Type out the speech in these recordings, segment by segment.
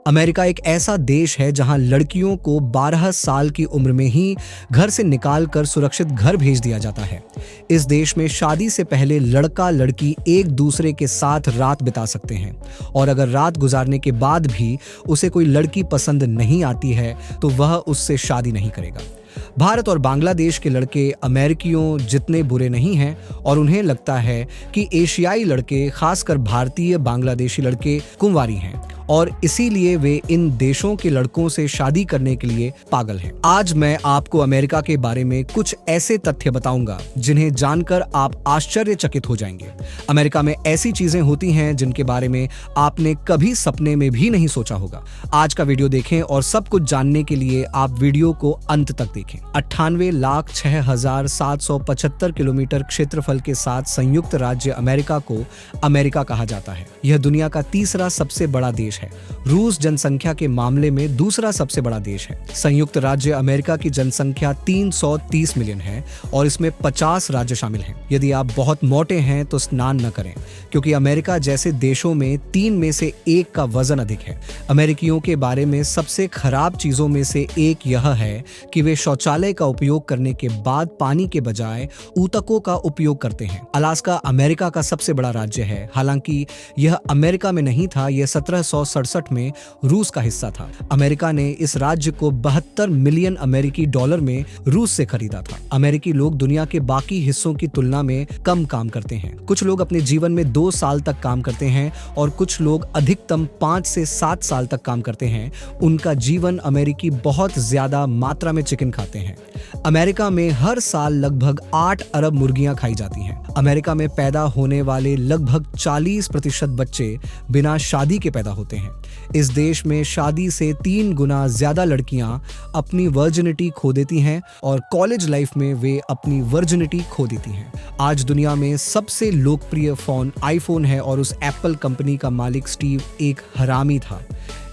America एक ऐसा देश है जहां लड़कियों को 12 साल की उम्र में ही घर से निकालकर सुरक्षित घर भेज दिया जाता है। इस देश में शादी से पहले लड़का लड़की एक दूसरे के साथ रात बिता सकते हैं और अगर रात गुजारने के बाद भी उसे कोई लड़की पसंद नहीं आती है तो वह उससे शादी नहीं करेगा। भारत और बांग्लादेश के लड़के अमेरिकियों जितने बुरे नहीं हैं और उन्हें लगता है कि एशियाई लड़के, खासकर भारतीय बांग्लादेशी लड़के कुंवारी हैं और इसीलिए वे इन देशों के लड़कों से शादी करने के लिए पागल हैं। आज मैं आपको अमेरिका के बारे में कुछ ऐसे तथ्य बताऊंगा जिन्हें जानकर आप आश्चर्यचकित हो जाएंगे। अमेरिका में ऐसी चीजें होती हैं जिनके बारे में आपने कभी सपने में भी नहीं सोचा होगा। आज का वीडियो देखें और सब कुछ जानने के लिए आप वीडियो को अंत तक देखें। 98,06,775 किलोमीटर क्षेत्रफल के साथ संयुक्त राज्य अमेरिका को अमेरिका कहा जाता है। यह दुनिया का तीसरा सबसे बड़ा देश है। रूस जनसंख्या के मामले में दूसरा सबसे बड़ा देश है। संयुक्त राज्य अमेरिका की जनसंख्या 330 मिलियन है और इसमें 50 राज्य शामिल हैं। यदि आप बहुत मोटे हैं तो स्नान न करें, क्योंकि अमेरिका जैसे देशों में 3 में से 1 का वजन अधिक है। अमेरिकियों के बारे में सबसे खराब चीजों में से एक यह है कि वे शौचालय का उपयोग करने के बाद पानी के बजाय ऊतकों का उपयोग करते हैं। अलास्का अमेरिका का सबसे बड़ा राज्य है। हालांकि यह अमेरिका में नहीं था, यह 1767 में रूस का हिस्सा था। अमेरिका ने इस राज्य को 72 मिलियन अमेरिकी डॉलर में रूस से खरीदा था। अमेरिकी लोग दुनिया के बाकी हिस्सों की तुलना में कम काम करते हैं। कुछ लोग अपने जीवन में 2 साल तक काम करते हैं और कुछ लोग अधिकतम 5 से 7 साल तक काम करते हैं। उनका जीवन अमेरिकी बहुत ज्यादा मात्रा में चिकन खाते हैं। अमेरिका में हर साल लगभग 8 अरब मुर्गियां खाई जाती हैं। अमेरिका में पैदा होने वाले लगभग 40% बच्चे बिना शादी के पैदा होते हैं। इस देश में शादी से 3 गुना ज्यादा लड़कियां अपनी वर्जिनिटी खो देती हैं और कॉलेज लाइफ में वे अपनी वर्जिनिटी खो देती हैं। आज दुनिया में सबसे लोकप्रिय फोन आईफोन है और उस एप्पल कंपनी का मालिक स्टीव एक हरामी था।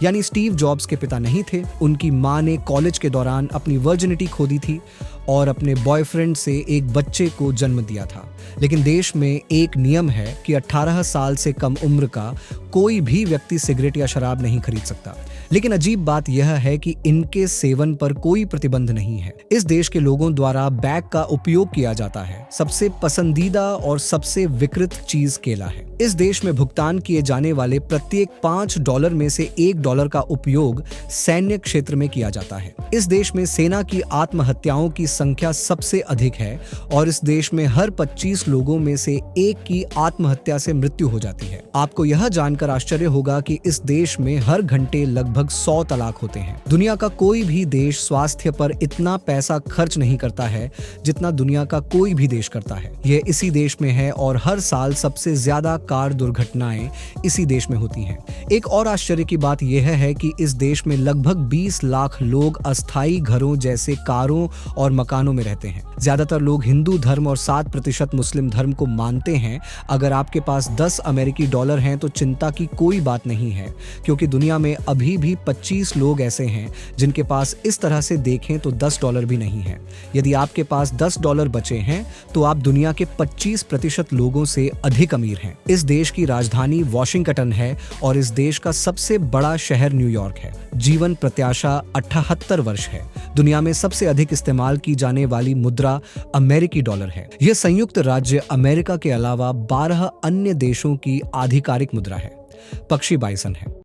यानी स्टीव जॉब्स के पिता नहीं थे। उनकी मां ने कॉलेज के दौरान अपनी वर्जिनिटी खो दी थी और अपने बॉयफ्रेंड से एक बच्चे को जन्म दिया था। लेकिन देश में एक नियम है कि 18 साल से कम उम्र का कोई भी व्यक्ति सिगरेट या शराब नहीं खरीद सकता। लेकिन अजीब बात यह है कि इनके सेवन पर कोई प्रतिबंध नहीं है। इस देश के लोगों द्वारा बैग का उपयोग किया जाता है। सबसे पसंदीदा और सबसे विकृत चीज केला है। इस देश में भुगतान किए जाने वाले प्रत्येक $5 में से $1 का उपयोग सैन्य क्षेत्र में किया जाता है। इस देश में सेना की आत्महत्याओं की संख्या सबसे अधिक है और इस देश में हर 25 लोगों में से 1 की आत्महत्या से मृत्यु हो जाती है। आपको यह जानकर आश्चर्य होगा कि इस देश में हर घंटे लगभग 100 तलाक होते हैं। दुनिया का कोई भी देश स्वास्थ्य पर इतना पैसा खर्च नहीं करता है जितना दुनिया का कोई भी देश करता है। यह इसी देश में है और हर साल सबसे ज्यादा कार दुर्घटनाएं इसी देश में होती हैं। एक और आश्चर्य की बात यह है कि इस देश में लगभग 20 लाख लोग अस्थायी घरों जैसे कारों और मकानों में रहते हैं। ज्यादातर लोग हिंदू धर्म और 7% मुस्लिम धर्म को मानते हैं। अगर आपके पास 10 अमेरिकी डॉलर हैं तो चिंता की कोई बात नहीं है, क्योंकि दुनिया में अभी भी 25 लोग ऐसे हैं जिनके पास इस तरह से देखें तो $10 भी नहीं है। यदि आपके पास $10 बचे हैं तो आप दुनिया के 25% लोगों से अधिक अमीर हैं। इस देश की राजधानी वॉशिंगटन है और इस देश का सबसे बड़ा शहर न्यूयॉर्क है। जीवन प्रत्याशा 78 वर्ष है। दुनिया में सबसे अधिक इस्तेमाल की जाने वाली मुद्रा अमेरिकी डॉलर है। यह संयुक्त राज्य अमेरिका के अलावा 12 अन्य देशों की आधिकारिक मुद्रा है। पक्षी बाइसन है।